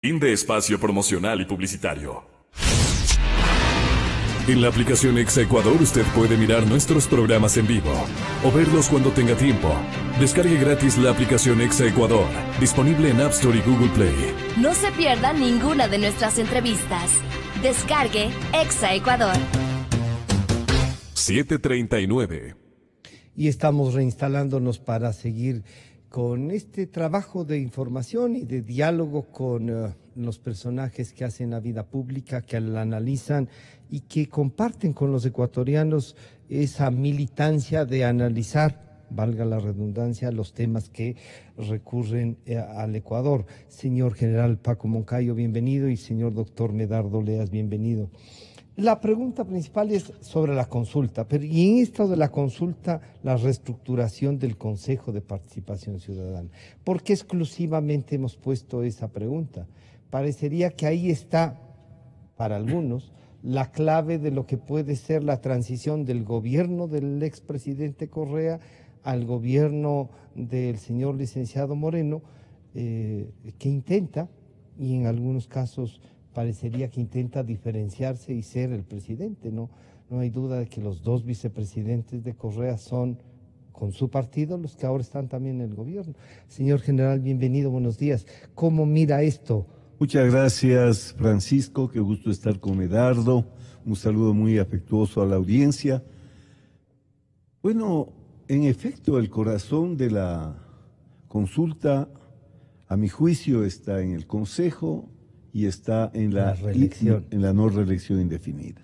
Fin de espacio promocional y publicitario. En la aplicación Exa Ecuador usted puede mirar nuestros programas en vivo o verlos cuando tenga tiempo. Descargue gratis la aplicación Exa Ecuador, disponible en App Store y Google Play. No se pierda ninguna de nuestras entrevistas. Descargue Exa Ecuador. 7:39. Y estamos reinstalándonos para seguir con este trabajo de información y de diálogo con los personajes que hacen la vida pública, que la analizan y que comparten con los ecuatorianos esa militancia de analizar, valga la redundancia, los temas que recurren al Ecuador. Señor General Paco Moncayo, bienvenido, y señor doctor Medardo Leas, bienvenido. La pregunta principal es sobre la consulta, pero y en esto de la consulta, la reestructuración del Consejo de Participación Ciudadana. ¿Por qué exclusivamente hemos puesto esa pregunta? Parecería que ahí está, para algunos, la clave de lo que puede ser la transición del gobierno del expresidente Correa al gobierno del señor licenciado Moreno, que intenta, y en algunos casos parecería que intenta diferenciarse y ser el presidente. No hay duda de que los dos vicepresidentes de Correa son, con su partido, los que ahora están también en el gobierno. Señor general, bienvenido, buenos días. ¿Cómo mira esto? Muchas gracias, Francisco, qué gusto estar con Medardo. Un saludo muy afectuoso a la audiencia. Bueno, en efecto, el corazón de la consulta, a mi juicio, está en el Consejo y está en la reelección, en la no reelección indefinida.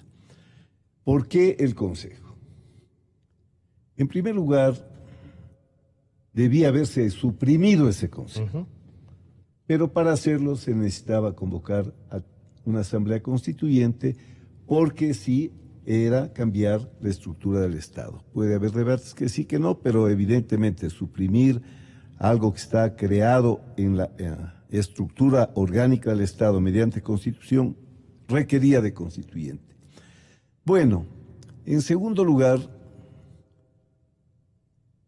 ¿Por qué el Consejo? En primer lugar, debía haberse suprimido ese Consejo. Pero para hacerlo se necesitaba convocar a una asamblea constituyente, porque sí era cambiar la estructura del Estado. Puede haber debates que sí, que no, pero evidentemente suprimir algo que está creado en la estructura orgánica del Estado mediante Constitución requería de constituyente. Bueno, en segundo lugar,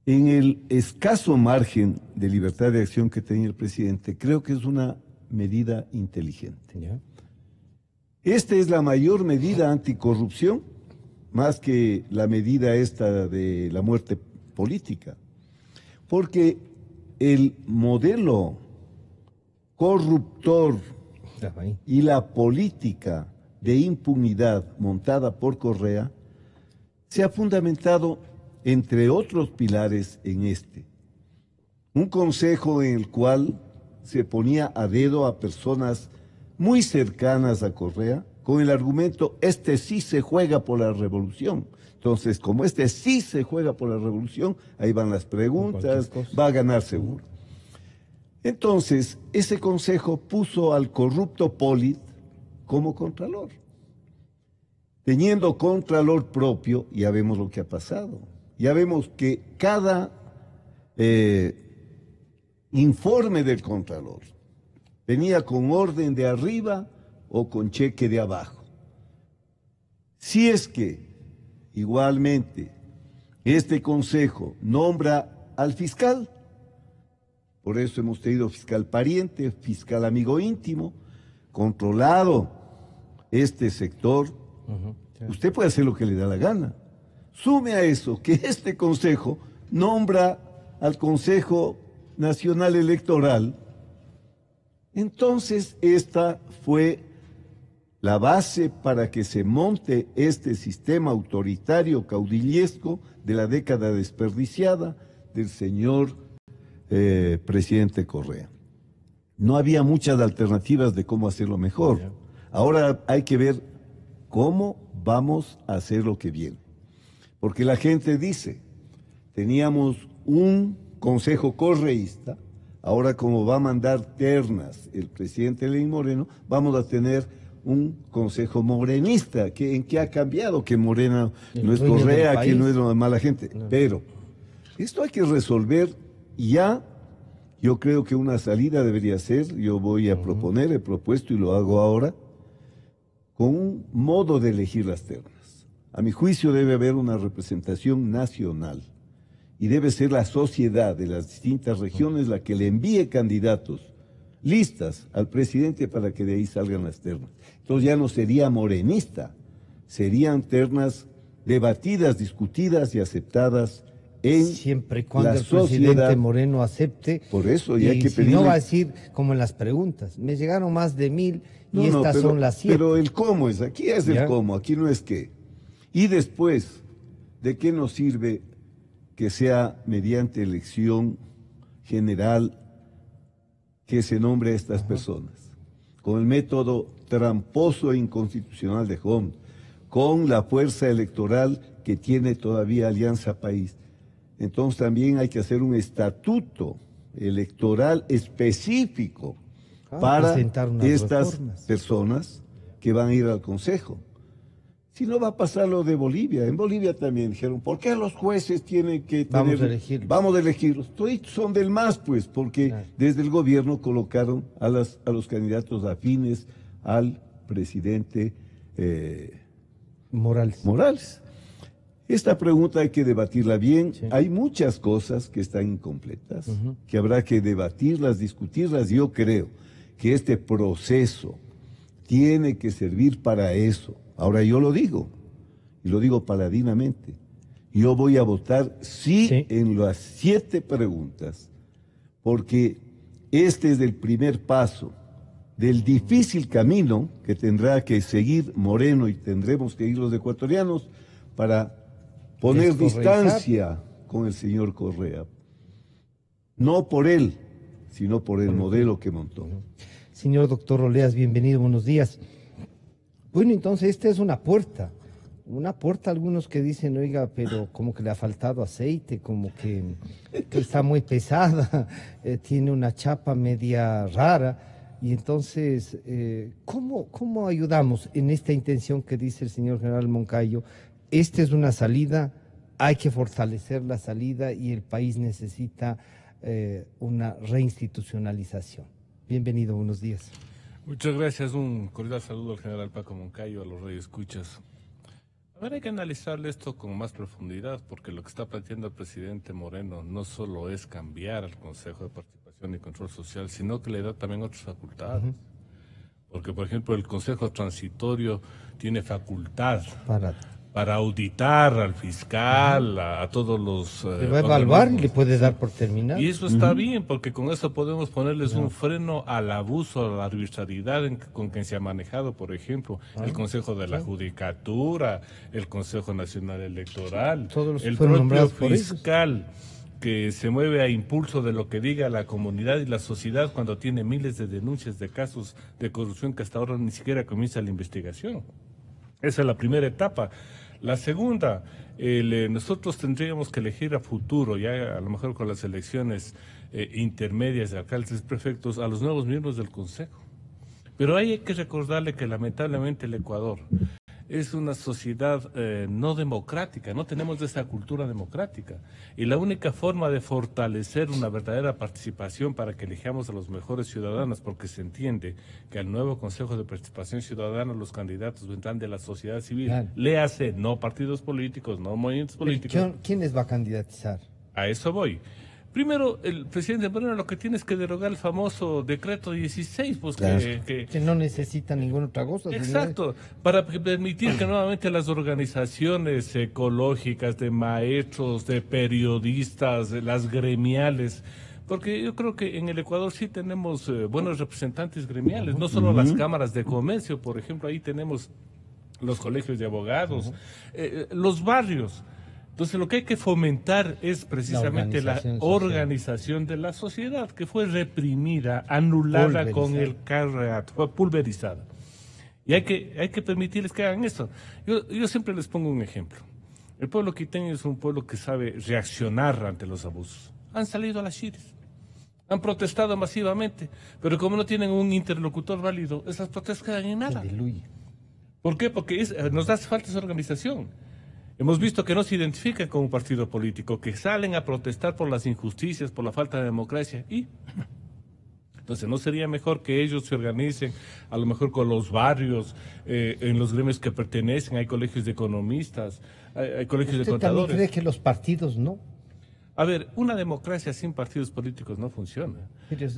en el escaso margen de libertad de acción que tenía el presidente, creo que es una medida inteligente. ¿Ya? Esta es la mayor medida anticorrupción, más que la medida esta de la muerte política, porque el modelo corruptor y la política de impunidad montada por Correa se ha fundamentado, entre otros pilares, en este. Un consejo en el cual se ponía a dedo a personas muy cercanas a Correa, con el argumento, este sí se juega por la revolución. Entonces, como este sí se juega por la revolución, ahí van las preguntas, va a ganar seguro. Entonces, ese consejo puso al corrupto Polit como contralor. Teniendo contralor propio, ya vemos lo que ha pasado. Ya vemos que cada informe del contralor venía con orden de arriba o con cheque de abajo. Si es que igualmente este consejo nombra al fiscal, por eso hemos tenido fiscal pariente, fiscal amigo íntimo, controlado este sector, usted puede hacer lo que le da la gana. Sume a eso que este consejo nombra al Consejo Nacional Electoral. Entonces esta fue la base para que se monte este sistema autoritario caudillesco de la década desperdiciada del señor presidente Correa. No había muchas alternativas de cómo hacerlo mejor. Ahora hay que ver cómo vamos a hacer lo que viene. Porque la gente dice, teníamos un consejo correísta, ahora como va a mandar ternas el presidente Lenín Moreno, vamos a tener un consejo morenista. ¿En qué ha cambiado? Que Morena no es Correa, que no es una mala gente. No. Pero esto hay que resolver ya. Yo creo que una salida debería ser, yo voy a proponer, he propuesto y lo hago ahora, con un modo de elegir las ternas. A mi juicio debe haber una representación nacional y debe ser la sociedad de las distintas regiones la que le envíe candidatos listas al presidente para que de ahí salgan las ternas. Entonces ya no sería morenista, serían ternas debatidas, discutidas y aceptadas en siempre y cuando la el presidente sociedad. Moreno acepte. Por eso, y hay que si pedirle... no va a decir como en las preguntas, me llegaron más de 1000 y estas pero, son las 7. Pero el cómo es, aquí es el cómo, aquí no es qué. Y después, ¿de qué nos sirve que sea mediante elección general que se nombre a estas personas? Con el método tramposo e inconstitucional de Hom, con la fuerza electoral que tiene todavía Alianza País. Entonces también hay que hacer un estatuto electoral específico para estas personas que van a ir al Consejo. Si no va a pasar lo de Bolivia. En Bolivia también dijeron, ¿por qué los jueces tienen que tener... Vamos a elegirlos. Todos son del MAS, pues, porque desde el gobierno colocaron a los candidatos afines al presidente Morales. Esta pregunta hay que debatirla bien. Sí. Hay muchas cosas que están incompletas, que habrá que debatirlas, discutirlas. Yo creo que este proceso tiene que servir para eso. Ahora yo lo digo, y lo digo paladinamente. Yo voy a votar sí en las 7 preguntas, porque este es el primer paso del difícil camino que tendrá que seguir Moreno y tendremos que ir los ecuatorianos para poner distancia con el señor Correa. No por él, sino por el modelo que montó. Señor doctor Oleas, bienvenido, buenos días. Bueno, entonces esta es una puerta, algunos que dicen, oiga, pero como que le ha faltado aceite, como que está muy pesada, tiene una chapa media rara, y entonces, ¿cómo ayudamos en esta intención que dice el señor general Moncayo? Esta es una salida, hay que fortalecer la salida y el país necesita una reinstitucionalización. Bienvenido, buenos días. Muchas gracias, un cordial saludo al general Paco Moncayo, a los radioescuchas. A ver, hay que analizarle esto con más profundidad, porque lo que está planteando el presidente Moreno no solo es cambiar al Consejo de Participación y Control Social, sino que le da también otras facultades. Porque, por ejemplo, el Consejo Transitorio tiene facultad para auditar al fiscal, a todos los... le va a evaluar y le puede dar por terminado. Y eso está bien, porque con eso podemos ponerles un freno al abuso, a la arbitrariedad con que se ha manejado, por ejemplo, el Consejo de la Judicatura, el Consejo Nacional Electoral, el propio fiscal que se mueve a impulso de lo que diga la comunidad y la sociedad cuando tiene miles de denuncias de casos de corrupción que hasta ahora ni siquiera comienza la investigación. Esa es la primera etapa. La segunda, nosotros tendríamos que elegir a futuro, ya a lo mejor con las elecciones intermedias de alcaldes y prefectos, a los nuevos miembros del Consejo. Pero hay que recordarle que lamentablemente el Ecuador es una sociedad no democrática, no tenemos esa cultura democrática. Y la única forma de fortalecer una verdadera participación para que elijamos a los mejores ciudadanos, porque se entiende que al nuevo Consejo de Participación Ciudadana los candidatos vendrán de la sociedad civil, léase, no partidos políticos, no movimientos políticos. ¿Quién les va a candidatizar? A eso voy. Primero, el presidente Moreno lo que tiene es que derogar el famoso decreto 16, pues que no necesita ninguna otra cosa. Exacto, para permitir que nuevamente las organizaciones ecológicas, de maestros, de periodistas, de las gremiales, porque yo creo que en el Ecuador sí tenemos buenos representantes gremiales, no solo las cámaras de comercio, por ejemplo, ahí tenemos los colegios de abogados, los barrios. Entonces lo que hay que fomentar es precisamente la organización de la sociedad, que fue reprimida, anulada con el carreato, fue pulverizada. Y hay que permitirles que hagan eso. Yo siempre les pongo un ejemplo. El pueblo quiteño es un pueblo que sabe reaccionar ante los abusos. Han salido a las calles, han protestado masivamente, pero como no tienen un interlocutor válido, esas protestas quedan en nada. ¿Por qué? Porque nos hace falta esa organización. Hemos visto que no se identifican como un partido político, que salen a protestar por las injusticias, por la falta de democracia. Y entonces, ¿no sería mejor que ellos se organicen, a lo mejor con los barrios, en los gremios que pertenecen? Hay colegios de economistas, hay colegios de contadores. ¿Usted también cree que los partidos no? A ver, una democracia sin partidos políticos no funciona. Pero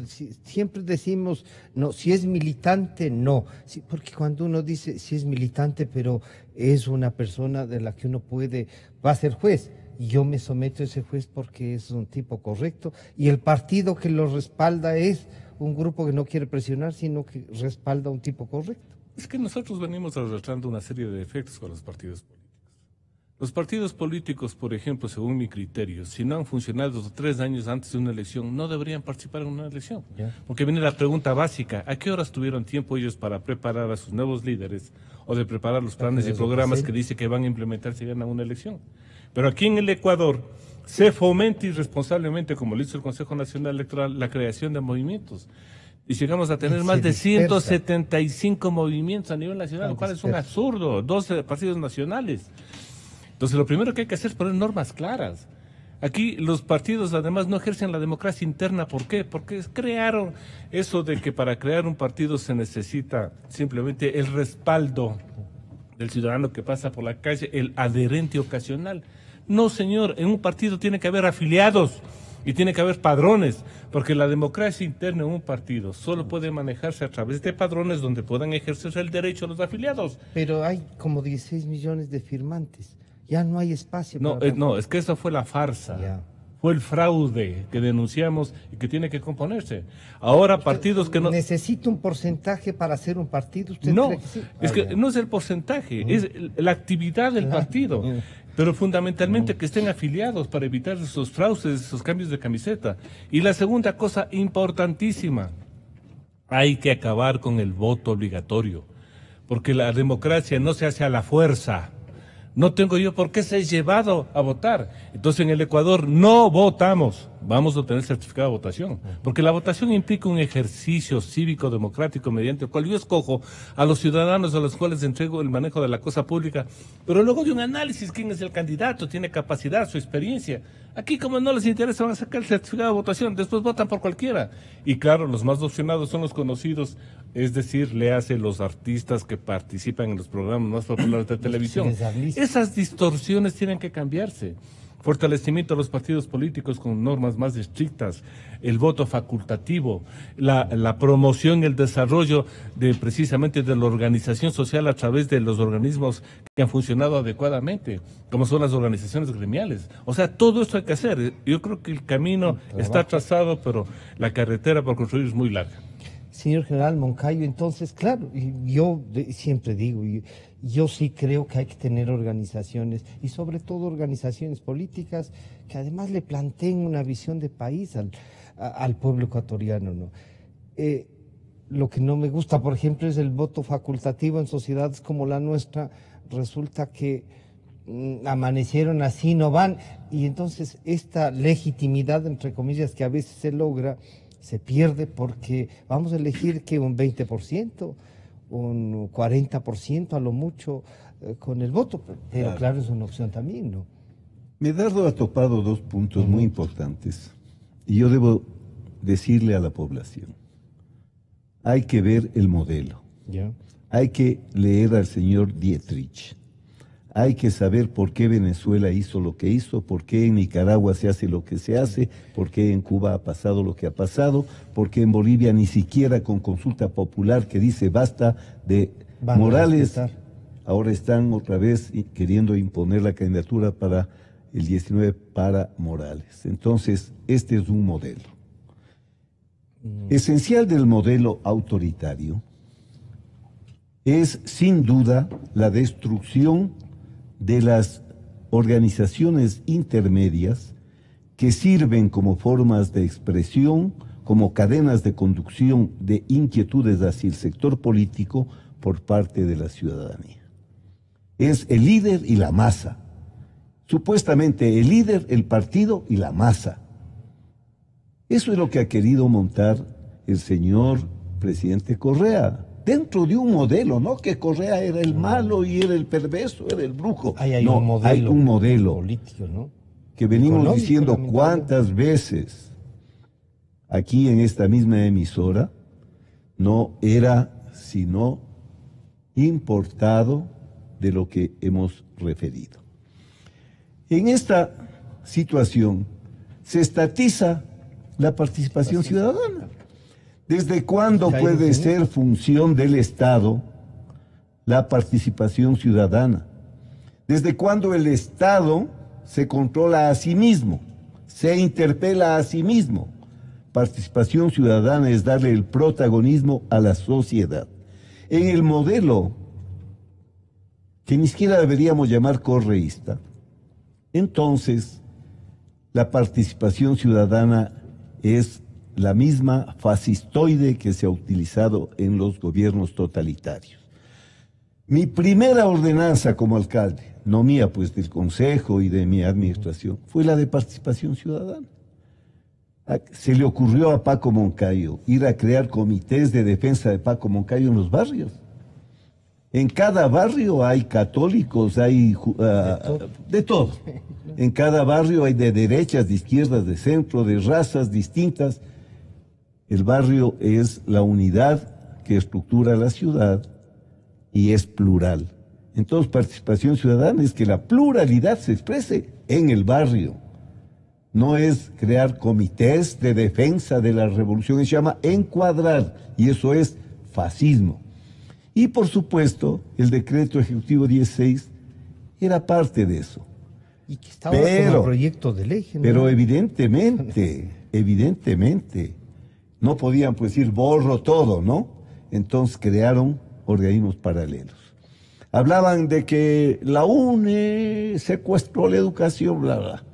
siempre decimos, no, si es militante, no. Sí, porque cuando uno dice si es militante, pero es una persona de la que uno va a ser juez. Y yo me someto a ese juez porque es un tipo correcto. Y el partido que lo respalda es un grupo que no quiere presionar, sino que respalda a un tipo correcto. Es que nosotros venimos arrastrando una serie de defectos con los partidos políticos. Los partidos políticos, por ejemplo, según mi criterio, si no han funcionado 3 años antes de una elección, no deberían participar en una elección. Porque viene la pregunta básica, ¿a qué horas tuvieron tiempo ellos para preparar a sus nuevos líderes o de preparar los planes y programas que dice que van a implementar si ganan una elección? Pero aquí en el Ecuador se fomenta irresponsablemente, como lo hizo el Consejo Nacional Electoral, la creación de movimientos. Y llegamos a tener más de 175 movimientos a nivel nacional, lo cual es un absurdo, 12 partidos nacionales. Entonces, lo primero que hay que hacer es poner normas claras. Aquí los partidos además no ejercen la democracia interna. ¿Por qué? Porque crearon eso de que para crear un partido se necesita simplemente el respaldo del ciudadano que pasa por la calle, el adherente ocasional. No, señor, en un partido tiene que haber afiliados y tiene que haber padrones, porque la democracia interna en un partido solo puede manejarse a través de padrones donde puedan ejercerse el derecho a los afiliados. Pero hay como 16 millones de firmantes. Ya no hay espacio. No, es que eso fue la farsa. Ya. Fue el fraude que denunciamos y que tiene que componerse. Ahora partidos que no... ¿Necesita un porcentaje para hacer un partido? ¿Usted no, cree que sí? es que no es el porcentaje, es la actividad del partido. Pero fundamentalmente que estén afiliados para evitar esos fraudes, esos cambios de camiseta. Y la segunda cosa importantísima, hay que acabar con el voto obligatorio. Porque la democracia no se hace a la fuerza. No tengo yo por qué ser llevado a votar. Entonces en el Ecuador no votamos, vamos a obtener certificado de votación, porque la votación implica un ejercicio cívico democrático mediante el cual yo escojo a los ciudadanos a los cuales entrego el manejo de la cosa pública, pero luego de un análisis, quién es el candidato, tiene capacidad, su experiencia. Aquí como no les interesa van a sacar el certificado de votación, después votan por cualquiera. Y claro, los más opcionados son los conocidos, es decir, le hace los artistas que participan en los programas más populares de televisión. Esas distorsiones tienen que cambiarse. Fortalecimiento de los partidos políticos con normas más estrictas, el voto facultativo, la promoción y el desarrollo de precisamente de la organización social a través de los organismos que han funcionado adecuadamente, como son las organizaciones gremiales. O sea, todo esto hay que hacer. Yo creo que el camino está trazado, pero la carretera por construir es muy larga. Señor General Moncayo, entonces, claro, yo siempre digo, yo sí creo que hay que tener organizaciones, y sobre todo organizaciones políticas, que además le planteen una visión de país al pueblo ecuatoriano, ¿no? Lo que no me gusta, por ejemplo, es el voto facultativo en sociedades como la nuestra. Resulta que amanecieron así, no van, y entonces esta legitimidad, entre comillas, que a veces se logra, se pierde porque vamos a elegir que un 20%, un 40% a lo mucho con el voto, pero claro, es una opción también, ¿no? Medardo ha topado 2 puntos muy importantes y yo debo decirle a la población, hay que ver el modelo, hay que leer al señor Dietrich. Hay que saber por qué Venezuela hizo lo que hizo, por qué en Nicaragua se hace lo que se hace, por qué en Cuba ha pasado lo que ha pasado, por qué en Bolivia ni siquiera con consulta popular que dice basta de Morales, ahora están otra vez queriendo imponer la candidatura para el 19 para Morales. Entonces, este es un modelo. Esencial del modelo autoritario es sin duda la destrucción de las organizaciones intermedias que sirven como formas de expresión, como cadenas de conducción de inquietudes hacia el sector político por parte de la ciudadanía. Es el líder y la masa. Supuestamente el líder, el partido y la masa. Eso es lo que ha querido montar el señor presidente Correa. Dentro de un modelo, no que Correa era el malo y era el perverso, era el brujo. Hay un modelo político, ¿no? Que venimos diciendo cuántas veces aquí en esta misma emisora, no era sino importado de lo que hemos referido. En esta situación, se estatiza la participación ciudadana. ¿Desde cuándo puede ser función del Estado la participación ciudadana? ¿Desde cuándo el Estado se controla a sí mismo, se interpela a sí mismo? Participación ciudadana es darle el protagonismo a la sociedad. En el modelo que ni siquiera deberíamos llamar correísta, entonces la participación ciudadana es la misma fascistoide que se ha utilizado en los gobiernos totalitarios. Mi primera ordenanza como alcalde, no mía, pues del consejo y de mi administración, fue la de participación ciudadana. Se le ocurrió a Paco Moncayo ir a crear comités de defensa de Paco Moncayo en los barrios. En cada barrio hay católicos, hay de todo. En cada barrio hay de derechas, de izquierdas, de centro, de razas distintas. El barrio es la unidad que estructura la ciudad y es plural. Entonces, participación ciudadana es que la pluralidad se exprese en el barrio. No es crear comités de defensa de la revolución, se llama encuadrar, y eso es fascismo. Y por supuesto, el decreto ejecutivo 16 era parte de eso. Y que estaba como proyecto de ley, ¿no? Pero evidentemente, no podían pues ir borro todo, ¿no? Entonces crearon organismos paralelos. Hablaban de que la UNE secuestró la educación, bla, bla.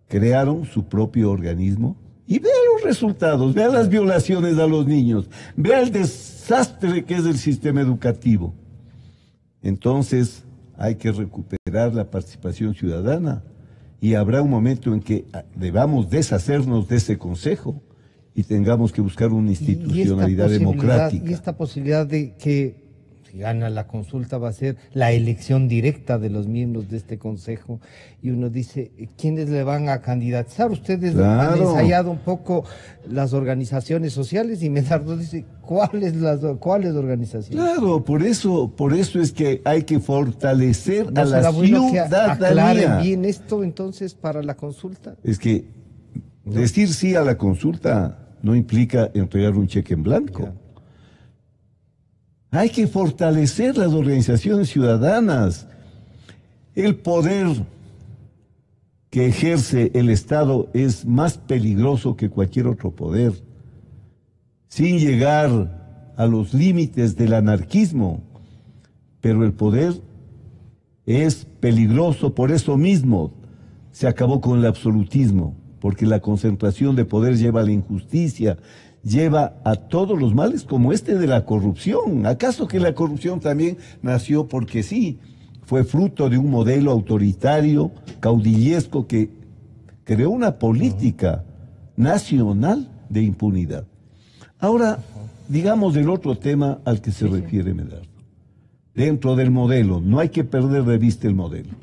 Crearon su propio organismo y vean los resultados, vean las violaciones a los niños, vean el desastre que es el sistema educativo. Entonces hay que recuperar la participación ciudadana y habrá un momento en que debamos deshacernos de ese consejo y tengamos que buscar una institucionalidad democrática. Y esta posibilidad de que si gana la consulta va a ser la elección directa de los miembros de este consejo, y uno dice, ¿quiénes le van a candidatizar? Ustedes han ensayado un poco las organizaciones sociales, y Medardo dice, ¿cuáles organizaciones? Claro, por eso es que hay que fortalecer a la ciudadanía. ¿Aclaren bien esto entonces para la consulta? Es que decir sí a la consulta no implica entregar un cheque en blanco. Ya. Hay que fortalecer las organizaciones ciudadanas. El poder que ejerce el Estado es más peligroso que cualquier otro poder, sin llegar a los límites del anarquismo. Pero el poder es peligroso por eso mismo. Se acabó con el absolutismo, porque la concentración de poder lleva a la injusticia, lleva a todos los males como este de la corrupción. ¿Acaso que la corrupción también nació porque sí? Fue fruto de un modelo autoritario, caudillesco, que creó una política nacional de impunidad. Ahora, digamos del otro tema al que se refiere Medardo. Dentro del modelo, no hay que perder de vista el modelo.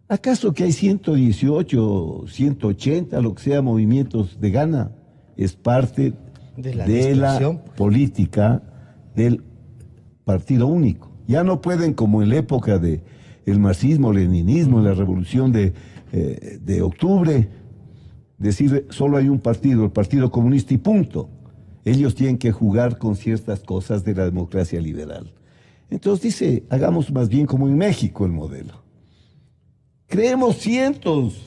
¿Acaso que hay 118, 180, lo que sea, movimientos de gana? Es parte de la política del partido único. Ya no pueden, como en la época del marxismo, leninismo, la revolución de octubre, decir solo hay un partido, el Partido Comunista y punto. Ellos tienen que jugar con ciertas cosas de la democracia liberal. Entonces dice, hagamos más bien como en México el modelo. Creemos cientos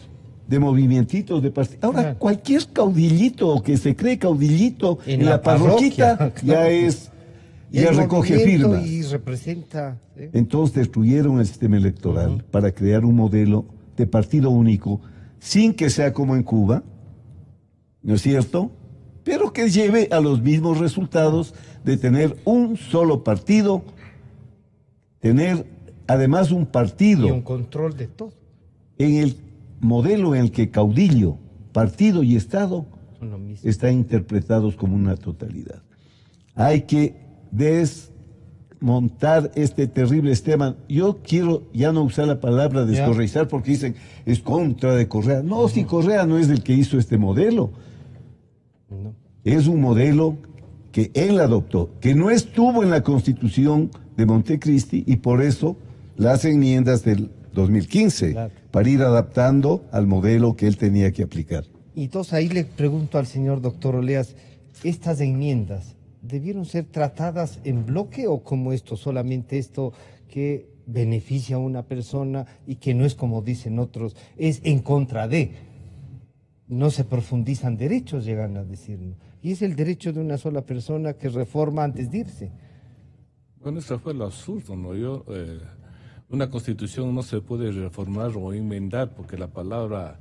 de movimientitos de partidos. Ahora, cualquier caudillito que se cree caudillito en la parroquita ya recoge firmas. Y representa. Entonces destruyeron el sistema electoral para crear un modelo de partido único, sin que sea como en Cuba, ¿no es cierto? Pero que lleve a los mismos resultados de tener un solo partido, tener además un partido. Y un control de todo. En el modelo en el que caudillo, partido y Estado están interpretados como una totalidad. Hay que desmontar este terrible esquema. Yo quiero ya no usar la palabra descorreizar porque dicen es contra de Correa. No, si Correa no es el que hizo este modelo. No. Es un modelo que él adoptó, que no estuvo en la Constitución de Montecristi y por eso las enmiendas del 2015, para ir adaptando al modelo que él tenía que aplicar. Y entonces ahí le pregunto al señor doctor Oleas, ¿estas enmiendas debieron ser tratadas en bloque o como esto, solamente esto que beneficia a una persona y que no es como dicen otros, es en contra de? No se profundizan derechos, llegan a decirnos. Y es el derecho de una sola persona que reforma antes de irse. Bueno, eso fue lo absurdo, ¿no? Una constitución no se puede reformar o enmendar, porque la palabra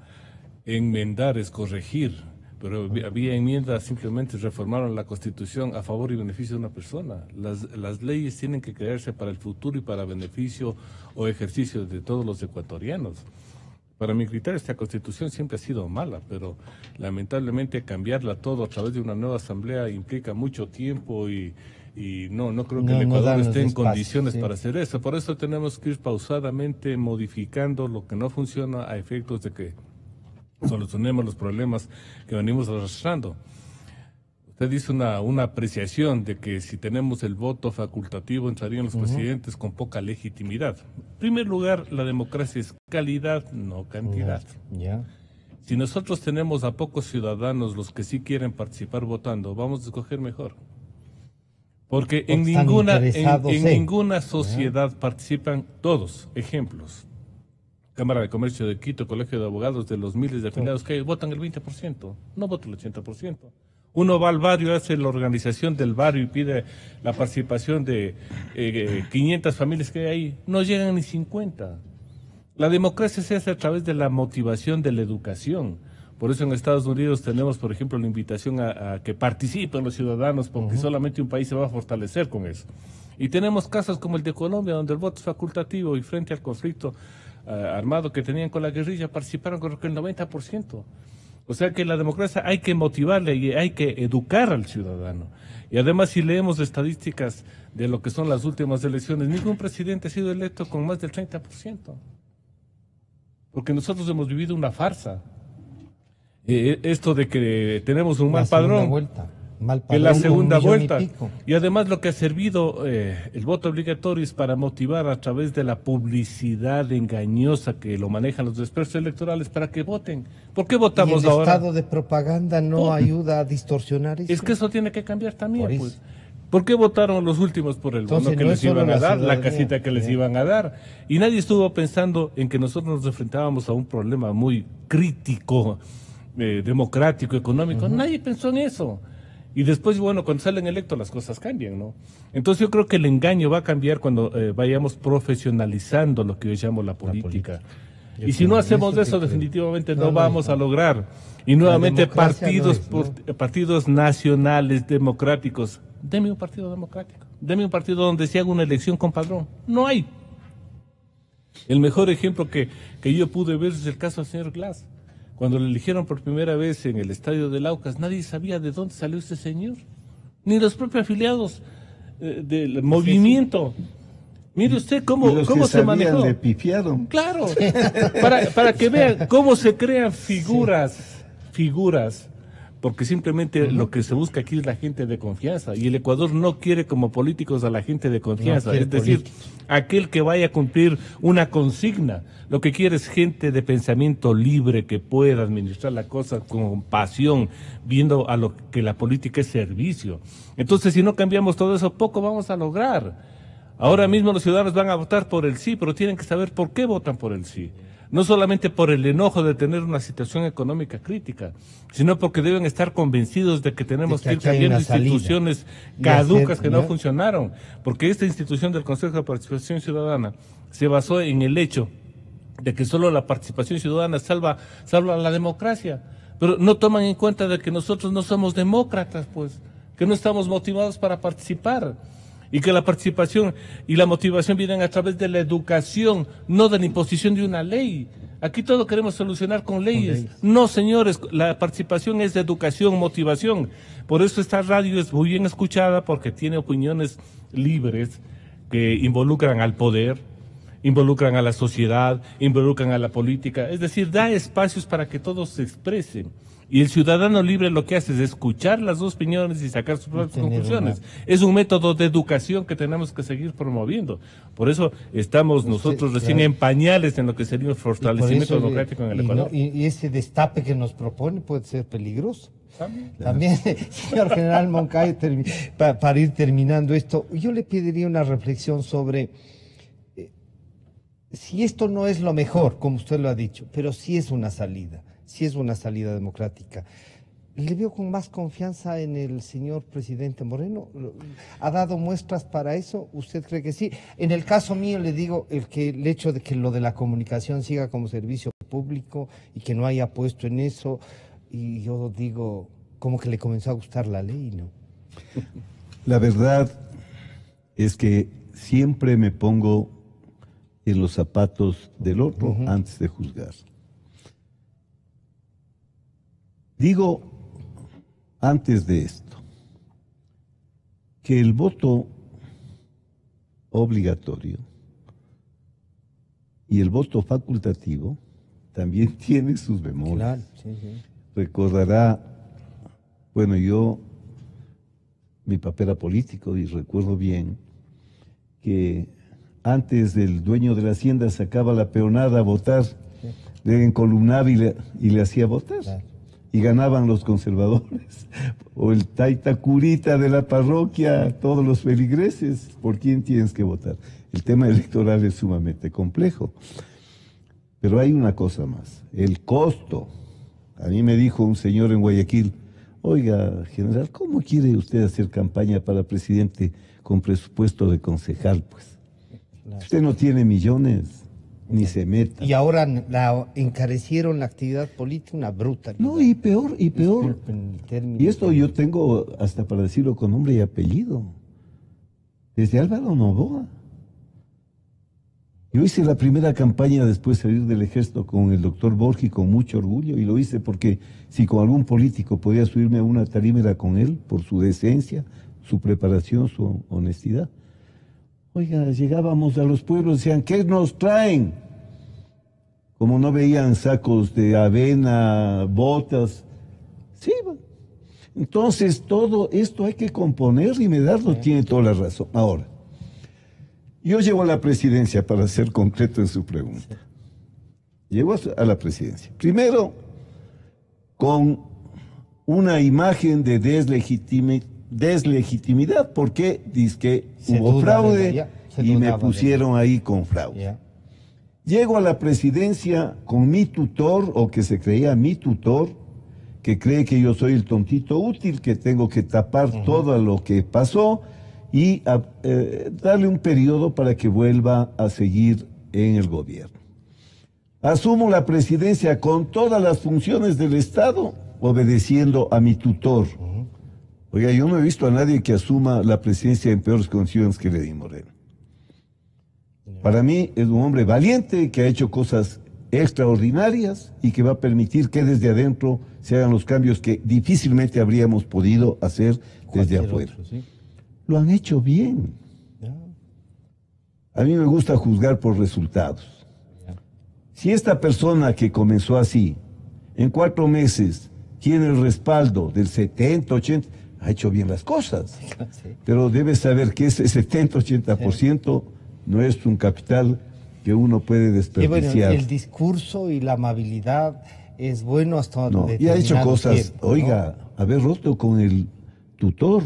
enmendar es corregir, pero había enmiendas, simplemente reformaron la constitución a favor y beneficio de una persona. Las leyes tienen que crearse para el futuro y para beneficio o ejercicio de todos los ecuatorianos. Para mi criterio, esta constitución siempre ha sido mala, pero lamentablemente cambiarla todo a través de una nueva asamblea implica mucho tiempo y no creo que el Ecuador esté en condiciones para hacer eso. Por eso tenemos que ir pausadamente modificando lo que no funciona a efectos de que solucionemos los problemas que venimos arrastrando. Usted dice una apreciación de que si tenemos el voto facultativo entrarían los presidentes con poca legitimidad. En primer lugar, la democracia es calidad, no cantidad. Si nosotros tenemos a pocos ciudadanos los que sí quieren participar votando, vamos a escoger mejor. Porque en ninguna sociedad participan todos. Ejemplos. Cámara de Comercio de Quito, Colegio de Abogados, de los miles de afiliados que votan el 20%, no votan el 80%. Uno va al barrio, hace la organización del barrio y pide la participación de 500 familias que hay ahí. No llegan ni 50. La democracia se hace a través de la motivación de la educación. Por eso en Estados Unidos tenemos, por ejemplo, la invitación a que participen los ciudadanos, porque solamente un país se va a fortalecer con eso. Y tenemos casos como el de Colombia, donde el voto es facultativo y frente al conflicto armado que tenían con la guerrilla, participaron con el 90%. O sea que la democracia hay que motivarle y hay que educar al ciudadano. Y además, si leemos estadísticas de lo que son las últimas elecciones, ningún presidente ha sido electo con más del 30%. Porque nosotros hemos vivido una farsa. Esto de que tenemos un mal padrón. Que la segunda vuelta. Y además lo que ha servido el voto obligatorio es para motivar a través de la publicidad engañosa que lo manejan los expertos electorales para que voten. ¿Por qué votamos ahora? El estado de propaganda no ayuda a distorsionar eso. Es que eso tiene que cambiar también, pues. ¿Por qué votaron los últimos por el bono que les iban a dar, la casita que les iban a dar? Y nadie estuvo pensando en que nosotros nos enfrentábamos a un problema muy crítico, democrático, económico. Nadie pensó en eso. Y después, bueno, cuando salen electos las cosas cambian, ¿no? Entonces yo creo que el engaño va a cambiar cuando vayamos profesionalizando lo que yo llamo la política. Y si no hacemos eso, definitivamente no vamos a lograr. Y nuevamente partidos nacionales, democráticos. Deme un partido democrático. Deme un partido donde se haga una elección con padrón. No hay. El mejor ejemplo que yo pude ver es el caso del señor Glass. Cuando lo eligieron por primera vez en el estadio del Aucas, nadie sabía de dónde salió este señor, ni los propios afiliados del movimiento. Mire usted cómo se manejó. Le pifiaron. Claro, para que vean cómo se crean figuras, porque simplemente lo que se busca aquí es la gente de confianza, y el Ecuador no quiere como políticos a la gente de confianza, es decir, aquel que vaya a cumplir una consigna. Lo que quiere es gente de pensamiento libre que pueda administrar la cosa con pasión, viendo a lo que la política es servicio. Entonces, si no cambiamos todo eso, poco vamos a lograr. Ahora mismo los ciudadanos van a votar por el sí, pero tienen que saber por qué votan por el sí. No solamente por el enojo de tener una situación económica crítica, sino porque deben estar convencidos de que tenemos que ir cambiando instituciones caducas que no funcionaron. Porque esta institución del Consejo de Participación Ciudadana se basó en el hecho de que solo la participación ciudadana salva la democracia. Pero no toman en cuenta de que nosotros no somos demócratas, pues, que no estamos motivados para participar. Y que la participación y la motivación vienen a través de la educación, no de la imposición de una ley. Aquí todo queremos solucionar con leyes. No, señores, la participación es de educación, motivación. Por eso esta radio es muy bien escuchada, porque tiene opiniones libres que involucran al poder, involucran a la sociedad, involucran a la política. Es decir, da espacios para que todos se expresen. Y el ciudadano libre lo que hace es escuchar las dos opiniones y sacar sus propias conclusiones. Es un método de educación que tenemos que seguir promoviendo. Por eso estamos nosotros recién en pañales en lo que sería un fortalecimiento democrático en el Ecuador. Y ese destape que nos propone puede ser peligroso. También, señor general Moncayo, para ir terminando esto, yo le pediría una reflexión sobre si esto no es lo mejor, como usted lo ha dicho, pero sí es una salida democrática. ¿Le veo con más confianza en el señor presidente Moreno? ¿Ha dado muestras para eso? ¿Usted cree que sí? En el caso mío le digo el hecho de que lo de la comunicación siga como servicio público y que no haya puesto en eso, y yo digo, como que le comenzó a gustar la ley, ¿no? La verdad es que siempre me pongo en los zapatos del otro antes de juzgar. Digo, antes de esto, que el voto obligatorio y el voto facultativo también tiene sus bemoles. Claro, sí. Recordará, bueno, mi papel era político y recuerdo bien que antes el dueño de la hacienda sacaba la peonada a votar, le encolumnaba y le hacía votar. Claro. Y ganaban los conservadores, o el taita curita de la parroquia, todos los feligreses. ¿Por quién tienes que votar? El tema electoral es sumamente complejo. Pero hay una cosa más, el costo. A mí me dijo un señor en Guayaquil, oiga, general, ¿cómo quiere usted hacer campaña para presidente con presupuesto de concejal? Pues, usted no tiene millones. Ni se meta. Y ahora encarecieron la actividad política, una brutalidad. No, y peor. Y esto yo tengo hasta para decirlo con nombre y apellido. Desde Álvaro Noboa. Yo hice la primera campaña después de salir del ejército con el doctor Borgi con mucho orgullo, y lo hice porque si con algún político podía subirme a una tarima era con él, por su decencia, su preparación, su honestidad. Oiga, llegábamos a los pueblos, decían, ¿qué nos traen? Como no veían sacos de avena, botas. Sí, entonces todo esto hay que componer y Medardo tiene toda la razón. Ahora, yo llego a la presidencia, para ser concreto en su pregunta. Llego a la presidencia. Primero, con una imagen de deslegitimidad, porque dizque hubo fraude y me pusieron ahí con fraude. Llego a la presidencia con mi tutor, o que se creía mi tutor, que cree que yo soy el tontito útil, que tengo que tapar todo lo que pasó y darle un periodo para que vuelva a seguir en el gobierno. Asumo la presidencia con todas las funciones del Estado, obedeciendo a mi tutor. Oiga, yo no he visto a nadie que asuma la presidencia en peores condiciones que Lenín Moreno. Para mí es un hombre valiente que ha hecho cosas extraordinarias y que va a permitir que desde adentro se hagan los cambios que difícilmente habríamos podido hacer desde afuera. Lo han hecho bien. A mí me gusta juzgar por resultados. Si esta persona que comenzó así, en 4 meses, tiene el respaldo del 70, 80%, ha hecho bien las cosas. Pero debe saber que ese 70, 80% no es un capital que uno puede desperdiciar. Y bueno, el discurso y la amabilidad es bueno hasta donde y ha hecho cosas, tiempo, oiga, haber roto con el tutor,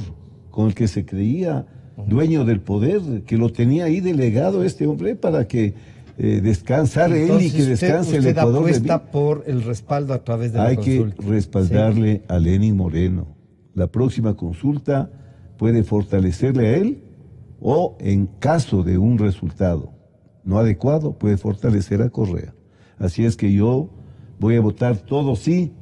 con el que se creía dueño del poder, que lo tenía ahí delegado este hombre para que descansara él y que descanse el Ecuador. Usted apuesta por el respaldo a través de la consulta. Hay que respaldarle a Lenín Moreno. La próxima consulta puede fortalecerle a él, o en caso de un resultado no adecuado, puede fortalecer a Correa. Así es que yo voy a votar todo sí,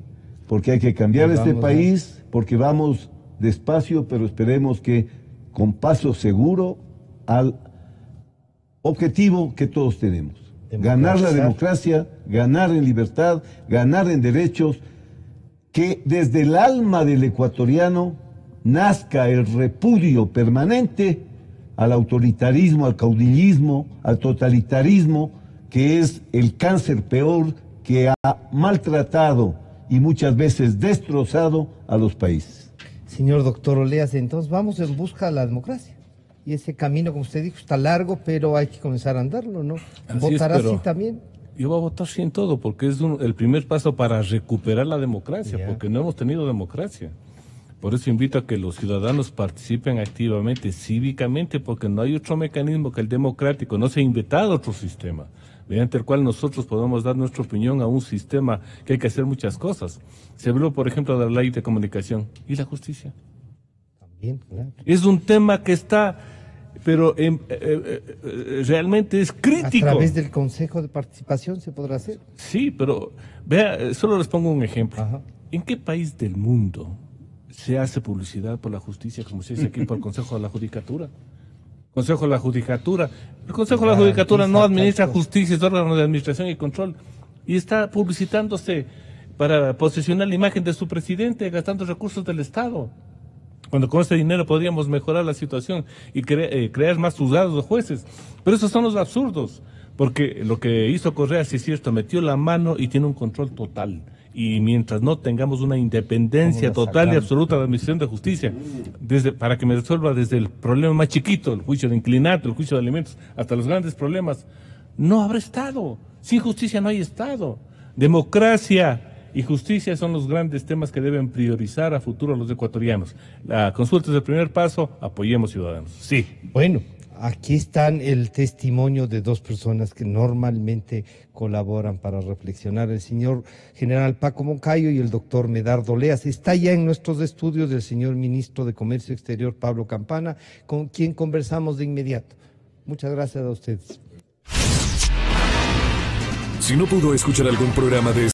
porque hay que cambiar este país, porque vamos despacio, pero esperemos que con paso seguro al objetivo que todos tenemos. Ganar la democracia, ganar en libertad, ganar en derechos, que desde el alma del ecuatoriano nazca el repudio permanente al autoritarismo, al caudillismo, al totalitarismo, que es el cáncer peor que ha maltratado y muchas veces destrozado a los países. Señor doctor Oleas, entonces vamos en busca de la democracia. Y ese camino, como usted dijo, está largo, pero hay que comenzar a andarlo, ¿no? ¿Votará sí también? Yo voy a votar sí en todo, porque es el primer paso para recuperar la democracia, porque no hemos tenido democracia. Por eso invito a que los ciudadanos participen activamente, cívicamente, porque no hay otro mecanismo que el democrático. No se ha inventado otro sistema, mediante el cual nosotros podemos dar nuestra opinión a un sistema que hay que hacer muchas cosas. Se habló, por ejemplo, de la ley de comunicación y la justicia. También, claro. Es un tema que está, pero realmente es crítico. ¿A través del Consejo de Participación se podrá hacer? Sí, pero vea, solo les pongo un ejemplo. Ajá. ¿En qué país del mundo se hace publicidad por la justicia, como se dice aquí, por el Consejo de la Judicatura? Consejo de la Judicatura. El Consejo de la Judicatura no administra justicia, es órgano de administración y control. Y está publicitándose para posicionar la imagen de su presidente, gastando recursos del Estado. Cuando con este dinero podríamos mejorar la situación y crear más juzgados de jueces. Pero esos son los absurdos. Porque lo que hizo Correa, sí es cierto, metió la mano y tiene un control total. Y mientras no tengamos una independencia total y absoluta de la administración de justicia, para que me resuelva desde el problema más chiquito, el juicio de inclinato, el juicio de alimentos, hasta los grandes problemas, no habrá Estado. Sin justicia no hay Estado. Democracia y justicia son los grandes temas que deben priorizar a futuro los ecuatorianos. La consulta es el primer paso, apoyemos ciudadanos. Sí. Bueno. Aquí están el testimonio de dos personas que normalmente colaboran para reflexionar, el señor general Paco Moncayo y el doctor Medardo Oleas. Está ya en nuestros estudios el señor ministro de Comercio Exterior, Pablo Campana, con quien conversamos de inmediato. Muchas gracias a ustedes. Si no pudo escuchar algún programa de